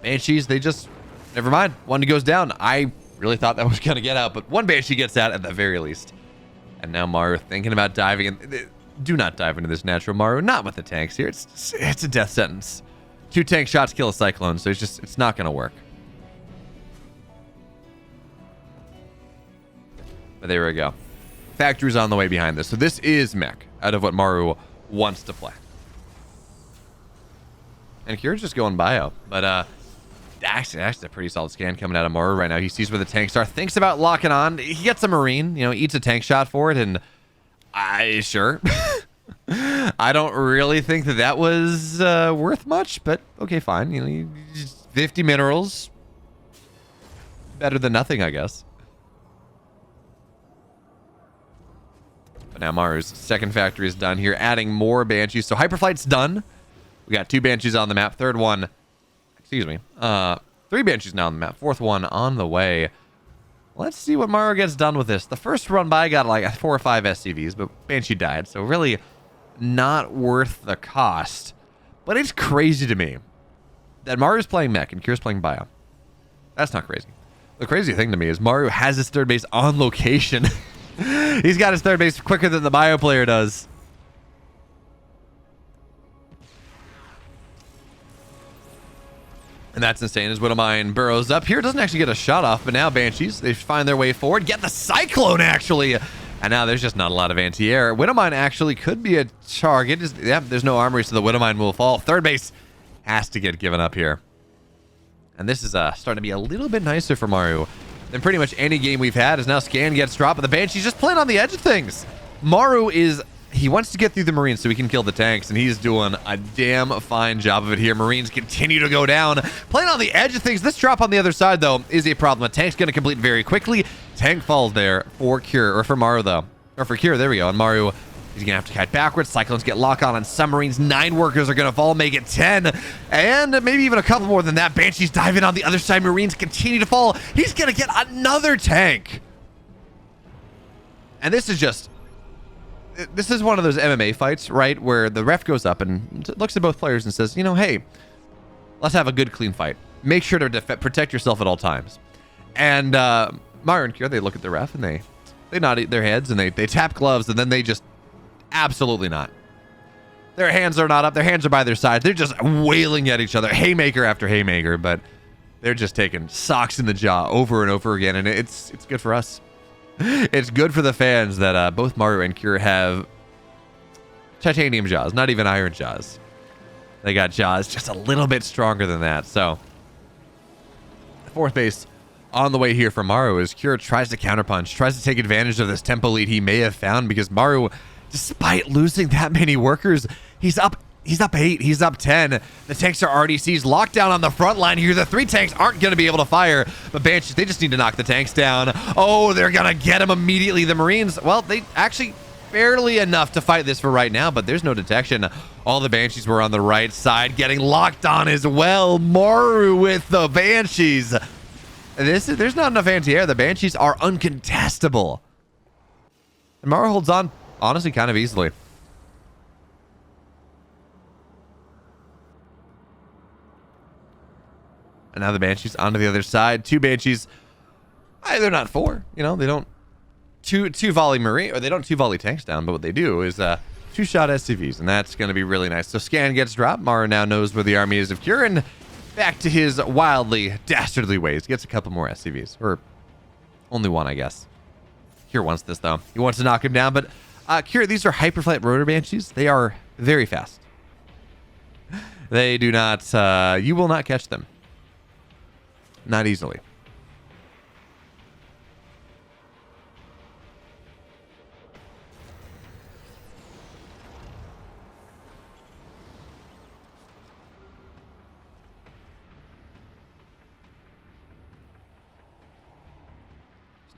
Banshees, they just... Never mind. 1 goes down. I really thought that was going to get out, but 1 Banshee gets out at the very least. And now Maru thinking about diving in. Do not dive into this natural, Maru. Not with the tanks here. It's a death sentence. 2 tank shots kill a Cyclone, so it's not going to work. But there we go. Factories on the way behind this. So this is mech out of what Maru wants to play. And Cure's just going bio. But actually a pretty solid scan coming out of Maru right now. He sees where the tanks are. Thinks about locking on. He gets a Marine. You know, eats a tank shot for it. And sure. I don't really think that that was worth much, but okay, fine. You know, 50 minerals. Better than nothing, I guess. But now Maru's second factory is done here, adding more Banshees. So Hyperflight's done. We got 2 Banshees on the map. Third one, excuse me. 3 Banshees now on the map. Fourth one on the way. Let's see what Maru gets done with this. The first run by got like 4 or 5 SCVs, but Banshee died. So really not worth the cost. But it's crazy to me that Maru's playing mech and Cure's playing bio. That's not crazy. The crazy thing to me is Maru has his third base on location. He's got his third base quicker than the bio player does. And that's insane as Widowmine burrows up here. Doesn't actually get a shot off, but now Banshees, they find their way forward. Get the Cyclone, actually. And now there's just not a lot of anti-air. Widowmine actually could be a target. Yeah, there's no armory, so the Widowmine will fall. Third base has to get given up here. And this is starting to be a little bit nicer for Maru than pretty much any game we've had, as now Scan gets dropped, but the Banshee's just playing on the edge of things. Maru he wants to get through the Marines so he can kill the tanks, and he's doing a damn fine job of it here. Marines continue to go down. Playing on the edge of things. This drop on the other side, though, is a problem. A tank's going to complete very quickly. Tank falls there for Cure, or for Maru, though. Or for Cure, there we go. And Maru, he's going to have to kite backwards. Cyclones get lock on Submarines. 9 workers are going to fall, make it 10. And maybe even a couple more than that. Banshees dive in on the other side. Marines continue to fall. He's going to get another tank. And this is just... This is one of those MMA fights, right, where the ref goes up and looks at both players and says, you know, hey, let's have a good, clean fight. Make sure to protect yourself at all times. And Maru and Cure, they look at the ref and they nod their heads and they tap gloves, and then they just absolutely not. Their hands are not up. Their hands are by their sides. They're just wailing at each other, haymaker after haymaker, but they're just taking socks in the jaw over and over again, and it's good for us. It's good for the fans that both Maru and Cure have titanium jaws, not even iron jaws. They got jaws just a little bit stronger than that. So, fourth base on the way here for Maru as Cure tries to counterpunch, tries to take advantage of this tempo lead he may have found, because Maru, despite losing that many workers, he's up 8, he's up 10. The tanks are RDCs locked down on the front line here. The 3 tanks aren't going to be able to fire, but Banshees, they just need to knock the tanks down. Oh, they're going to get him immediately. The Marines, well, they actually barely enough to fight this for right now, but there's no detection. All the Banshees were on the right side, getting locked on as well. Maru with the Banshees. There's not enough anti-air. The Banshees are uncontestable. And Maru holds on, honestly, kind of easily. And now the Banshees onto the other side. 2 Banshees. They're not 4. You know, they don't two volley Marine, or they don't 2 volley tanks down, but what they do is 2-shot SCVs, and that's going to be really nice. So Scan gets dropped. Maru now knows where the army is of Cure, and back to his wildly, dastardly ways. Gets a couple more SCVs, or only 1, I guess. Cure wants this, though. He wants to knock him down, but Cure, these are Hyperflight Rotor Banshees. They are very fast. They do not, you will not catch them. Not easily.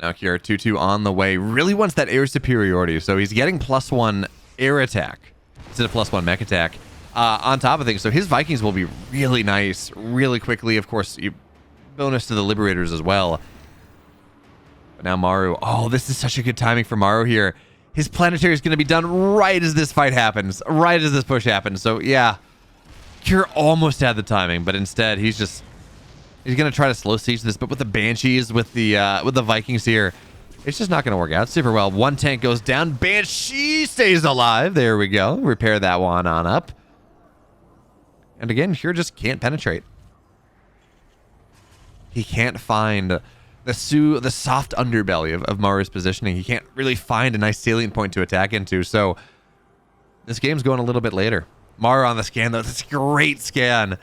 Now Cure 2-2 on the way. Really wants that air superiority, so he's getting +1 air attack instead of +1 mech attack on top of things. So his Vikings will be really nice, really quickly. Of course, bonus to the Liberators as well. But now Maru, oh, this is such a good timing for Maru here. His planetary is going to be done right as this fight happens, right as this push happens. So yeah, Cure almost had the timing, but instead he's going to try to slow siege this. But with the Banshees, with the Vikings here, it's just not going to work out super well. 1 tank goes down. Banshee stays alive. There we go. Repair that one on up. And again, Cure just can't penetrate. He can't find the soft underbelly of Maru's positioning. He can't really find a nice salient point to attack into. So this game's going a little bit later. Maru on the scan, though. That's a great scan.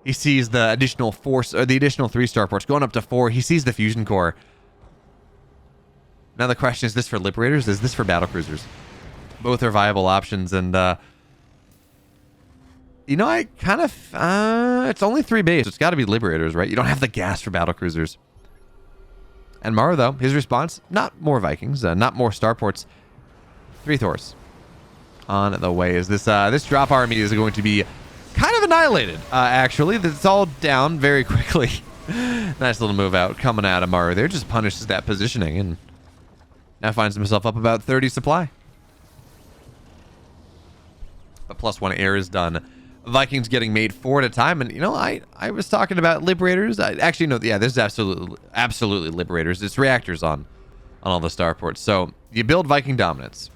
He sees the additional 4, or the additional 3 starports going up to 4. He sees the fusion core. Now the question is this for Liberators? Is this for battlecruisers? Both are viable options, and you know, I kind of it's only 3 base. It's got to be Liberators, right? You don't have the gas for battle cruisers. And Maru, though, his response: not more Vikings, not more starports, 3 Thors on the way. Is this this drop army is going to be kind of annihilated? Actually, it's all down very quickly. Nice little move out coming out of Maru there, just punishes that positioning and now finds himself up about 30 supply. But +1 air is done. Vikings getting made 4 at a time, and you know, I was talking about Liberators. Actually, no, yeah, this is absolutely Liberators. It's reactors on all the starports. So you build Viking dominance,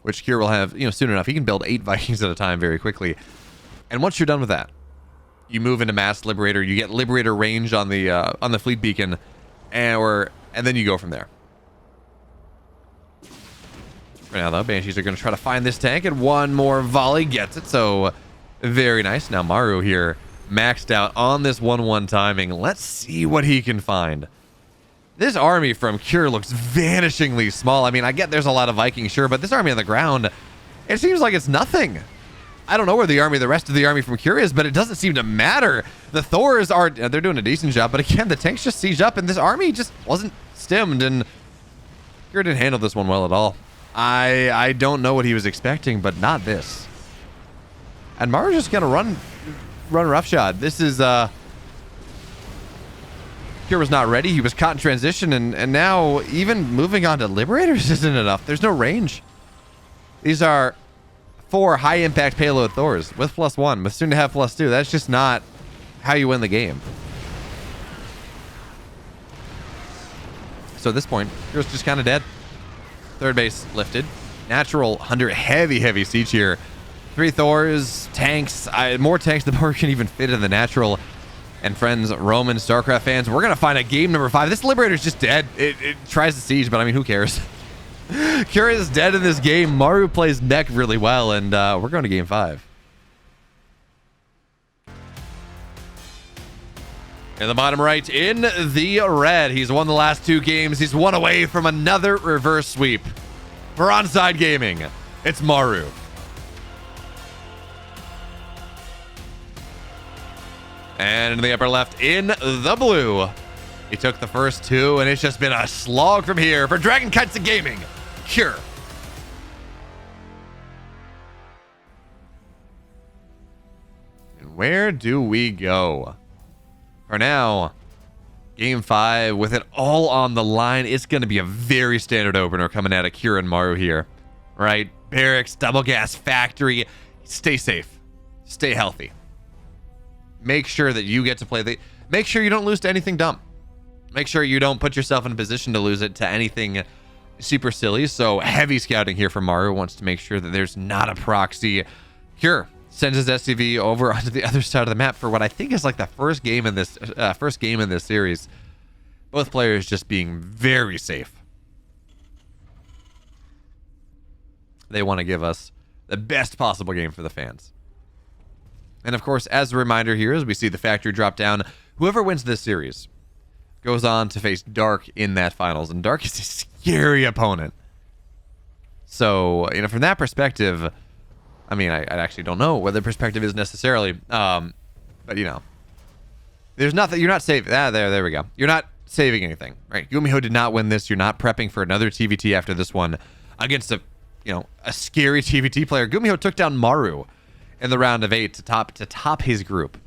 which Cure will have, you know, soon enough. He can build 8 Vikings at a time very quickly. And once you're done with that, you move into mass Liberator. You get Liberator range on the fleet beacon, and then you go from there. For now, though, Banshees are going to try to find this tank, and one more volley gets it. So very nice. Now Maru here maxed out on this 1-1 timing. Let's see what he can find. This army from Cure looks vanishingly small. I mean, I get there's a lot of Vikings, sure, but this army on the ground, it seems like it's nothing. I don't know where the rest of the army from Cure is, but it doesn't seem to matter. The Thors they're doing a decent job, but again, the tanks just siege up, and this army just wasn't stemmed, and Cure didn't handle this one well at all. I don't know what he was expecting, but not this. And Maru's just gonna run roughshod. This is Cure was not ready. He was caught in transition, and now even moving on to Liberators isn't enough. There's no range. These are 4 high impact payload Thors with +1, with soon to have +2. That's just not how you win the game. So at this point, Cure's just kind of dead. 3rd base lifted. Natural under heavy siege here. 3 Thors, tanks, more tanks than Maru can even fit in the natural. And friends, Roman, StarCraft fans, we're going to find a game number 5. This Liberator's just dead. It tries to siege, but I mean, who cares? Cure is dead in this game. Maru plays mech really well, and we're going to game 5. In the bottom right, in the red, he's won the last 2 games. He's 1 away from another reverse sweep. For Onside Gaming, it's Maru. And in the upper left, in the blue, he took the first 2, and it's just been a slog from here for Dragon Kites of Gaming, Cure. And where do we go? For now, game 5 with it all on the line. It's going to be a very standard opener coming out of Cure and Maru here, right? Barracks, double gas factory. Stay safe. Stay healthy. Make sure that you get to play make sure you don't lose to anything dumb. Make sure you don't put yourself in a position to lose it to anything super silly. So heavy scouting here from Maru. Wants to make sure that there's not a proxy. Cure sends his SCV over onto the other side of the map for what I think is like the first game in this series. Both players just being very safe. They want to give us the best possible game for the fans. And of course, as a reminder here, as we see the factory drop down, whoever wins this series goes on to face Dark in that finals, and Dark is a scary opponent. So, you know, from that perspective, I mean, I actually don't know what the perspective is necessarily, but you know, there's nothing. You're not saving. There we go. You're not saving anything, right? Gumiho did not win this. You're not prepping for another TvT after this one against a scary TvT player. Gumiho took down Maru in the round of 8 to top his group.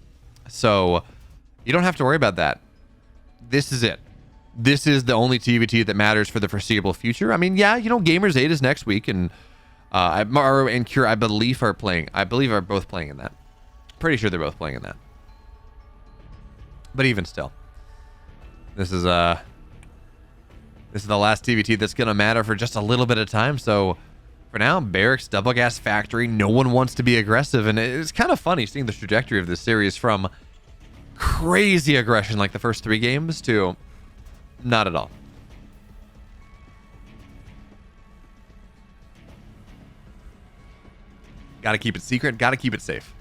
So you don't have to worry about that. This is it. This is the only TvT that matters for the foreseeable future. I mean, yeah, you know, Gamers 8 is next week, and Maru and Cure, I believe, are both playing in that. Pretty sure they're both playing in that. But even still, this is the last TvT that's gonna matter for just a little bit of time. So for now, Barracks, double gas factory. No one wants to be aggressive, and it's kind of funny seeing the trajectory of this series from crazy aggression like the first 3 games to not at all. Got to keep it secret. Got to keep it safe.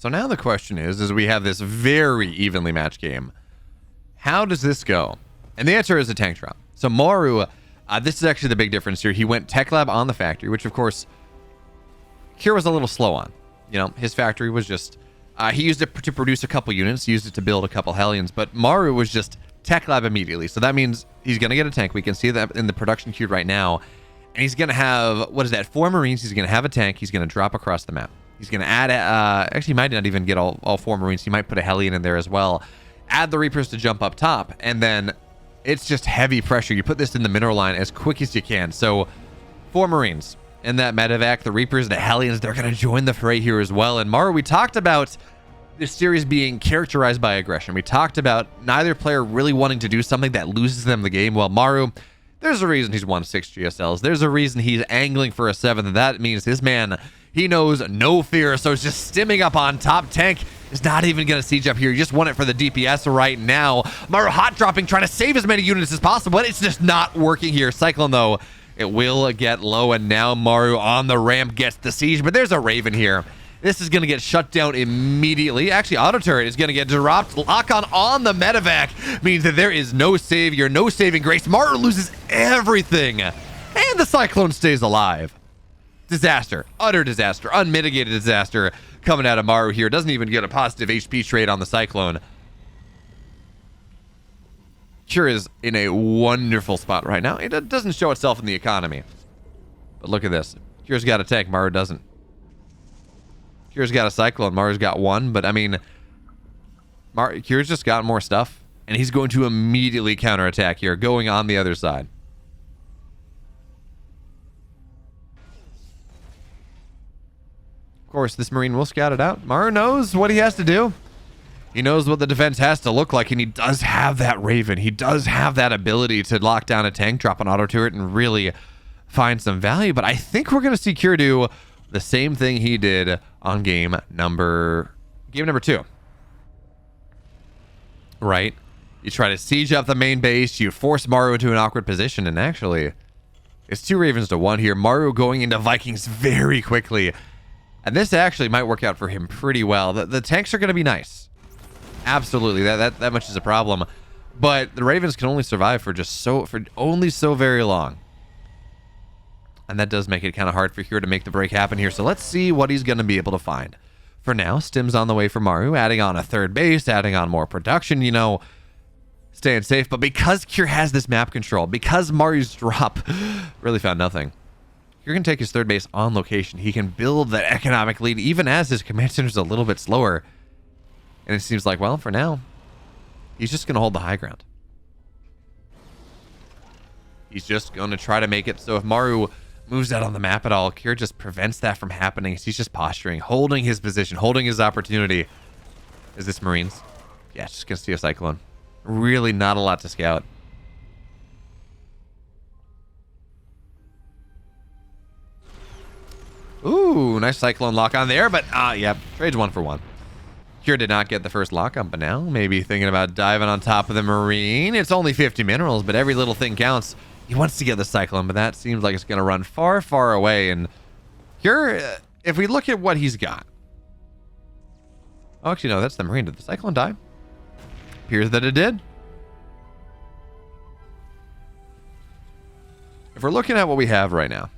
So now the question is we have this very evenly matched game. How does this go? And the answer is a tank drop. So Maru, this is actually the big difference here. He went Tech Lab on the factory, which of course, Cure was a little slow on. You know, his factory was just, he used it to produce a couple units, used it to build a couple Hellions, but Maru was just Tech Lab immediately. So that means he's going to get a tank. We can see that in the production queue right now. And he's going to have, what is that, 4 Marines. He's going to have a tank. He's going to drop across the map. He's going to add, actually, he might not even get all 4 Marines. He might put a Hellion in there as well. Add the Reapers to jump up top. And then it's just heavy pressure. You put this in the mineral line as quick as you can. So 4 Marines in that medevac. The Reapers, the Hellions, they're going to join the fray here as well. And Maru, we talked about this series being characterized by aggression. We talked about neither player really wanting to do something that loses them the game. Well, Maru, there's a reason he's won 6 GSLs. There's a reason he's angling for a 7th, and that means this man, he knows no fear. So it's just stimming up on top. Tank is not even going to siege up here. He just won it for the DPS right now. Maru hot dropping, trying to save as many units as possible, but it's just not working here. Cyclone, though, it will get low, and now Maru on the ramp gets the siege, but there's a Raven here. This is going to get shut down immediately. Actually, auto turret is going to get dropped. Lock on the medevac means that there is no savior, no saving grace. Maru loses everything, and the Cyclone stays alive. Disaster, utter disaster, unmitigated disaster coming out of Maru here. Doesn't even get a positive HP trade on the Cyclone. Cure is in a wonderful spot right now. It doesn't show itself in the economy. But look at this. Cure's got a tank, Maru doesn't. Cure's got a Cyclone, Maru's got 1, but I mean, Cure's just got more stuff, and he's going to immediately counterattack here, going on the other side. Of course, this Marine will scout it out. Maru knows what he has to do. He knows what the defense has to look like, and he does have that Raven. He does have that ability to lock down a tank, drop an auto turret, and really find some value. But I think we're going to see Cure do the same thing he did on game number 2. Right? You try to siege up the main base, you force Maru into an awkward position, and actually, it's 2 Ravens to 1 here. Maru going into Vikings very quickly. And this actually might work out for him pretty well. The tanks are going to be nice. Absolutely, that much is a problem. But the Ravens can only survive for only so very long. And that does make it kind of hard for Cure to make the break happen here. So let's see what he's going to be able to find. For now, Stim's on the way for Maru, adding on a 3rd base, adding on more production, you know, staying safe. But because Cure has this map control, because Maru's drop really found nothing, Cure can take his 3rd base on location. He can build that economic lead even as his command center's a little bit slower. And it seems like, well, for now, he's just going to hold the high ground. He's just going to try to make it so if Maru moves out on the map at all, Cure just prevents that from happening. He's just posturing, holding his position, holding his opportunity. Is this Marines? Yeah, just going to see a Cyclone. Really not a lot to scout. Ooh, nice Cyclone lock on there, but yeah, trades 1 for 1. Cure did not get the first lock on, but now maybe thinking about diving on top of the Marine. It's only 50 minerals, but every little thing counts. He wants to get the Cyclone, but that seems like it's going to run far, far away. And Cure, if we look at what he's got. Oh, actually, no, that's the Marine. Did the Cyclone die? Appears that it did. If we're looking at what we have right now,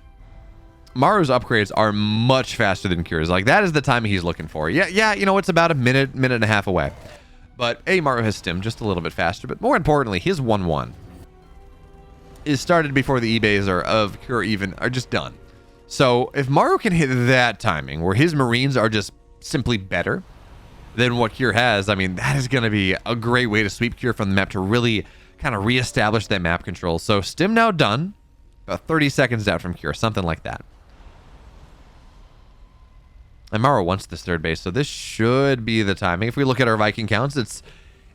Maru's upgrades are much faster than Cure's. Like, that is the timing he's looking for. Yeah, you know, it's about a minute and a half away. But Maru has stimmed just a little bit faster. But more importantly, his 1-1 is started before the E-bays of Cure even are just done. So if Maru can hit that timing, where his Marines are just simply better than what Cure has, I mean, that is going to be a great way to sweep Cure from the map to really kind of reestablish that map control. So stim now done. About 30 seconds out from Cure, something like that. And Maru wants this 3rd base, so this should be the timing. If we look at our Viking counts, it's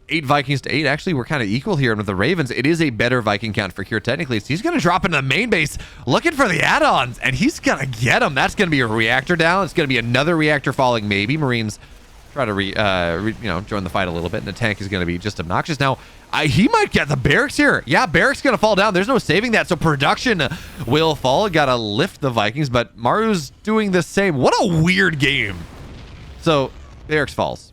8 Vikings to 8. Actually, we're kind of equal here. And with the Ravens, it is a better Viking count for Cure technically. So he's going to drop into the main base looking for the add-ons, and he's going to get them. That's going to be a reactor down. It's going to be another reactor falling, maybe. Marines try to join the fight a little bit, and the tank is going to be just obnoxious. Now, he might get the barracks here. Yeah, barracks going to fall down. There's no saving that, so production will fall. Got to lift the Vikings, but Maru's doing the same. What a weird game. So Barracks falls.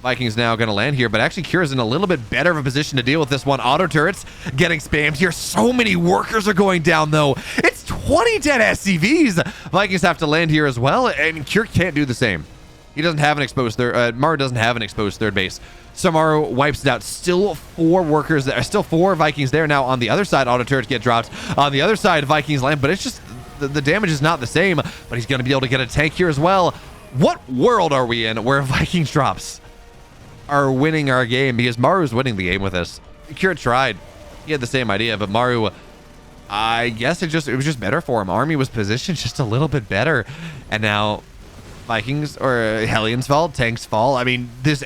Vikings now going to land here, but actually Cure's in a little bit better of a position to deal with this one. Auto turrets getting spammed here. So many workers are going down, though. It's 20 dead SCVs. Vikings have to land here as well, and Cure can't do the same. He doesn't have an exposed third. Maru doesn't have an exposed third base. So Maru wipes it out. Still 4 workers there. Still 4 Vikings there. Now on the other side, auto turrets get dropped. On the other side, Vikings land, but it's just the damage is not the same. But he's going to be able to get a tank here as well. What world are we in where Vikings drops are winning our game? Because Maru's winning the game with us. Cure tried. He had the same idea, but Maru, I guess it was just better for him. Army was positioned just a little bit better, and now Vikings or Hellions fall, tanks fall. I mean, this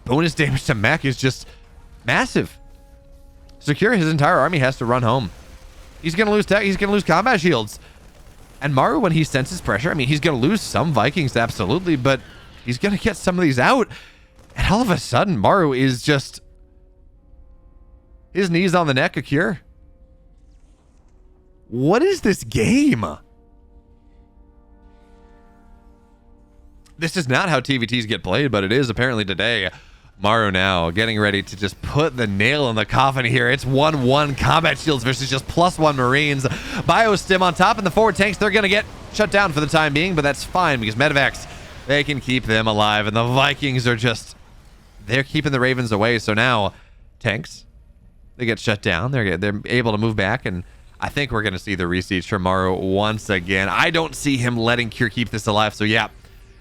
bonus damage to mech is just massive. Secure, his entire army has to run home. He's gonna lose tech. He's gonna lose combat shields. And Maru, when he senses pressure, I mean, he's gonna lose some Vikings, absolutely, but he's gonna get some of these out. And all of a sudden, Maru is just his knees on the neck of Cure. What is this game? This is not how TvTs get played, but it is apparently today. Maru now getting ready to just put the nail in the coffin here. It's 1-1 combat shields versus just +1 Marines. Biostim on top, and the forward tanks, they're going to get shut down for the time being, but that's fine because medevacs, they can keep them alive, and the Vikings are just, they're keeping the Ravens away. So now tanks, they get shut down. They're able to move back, and I think we're going to see the resiege from Maru once again. I don't see him letting Cure keep this alive. So yeah,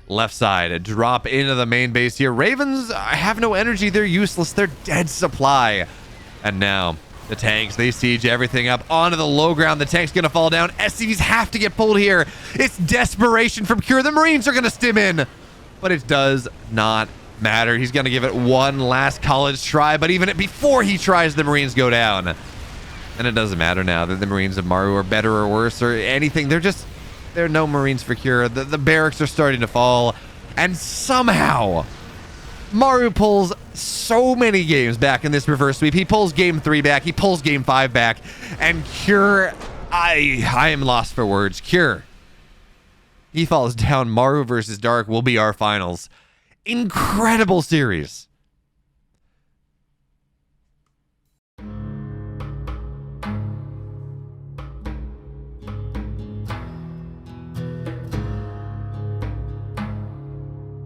left side, a drop into the main base here. Ravens have no energy. They're useless. They're dead supply. And now the tanks, they siege everything up onto the low ground. The tank's going to fall down. SCVs have to get pulled here. It's desperation from Cure. The Marines are going to stim in, but it does not matter. He's going to give it one last college try, but even before he tries, the Marines go down. And it doesn't matter now that the Marines of Maru are better or worse or anything. There are no Marines for Cure. The barracks are starting to fall. And somehow, Maru pulls so many games back in this reverse sweep. He pulls game 3 back. He pulls game 5 back. And Cure, I am lost for words. Cure, he falls down. Maru versus Dark will be our finals. Incredible series.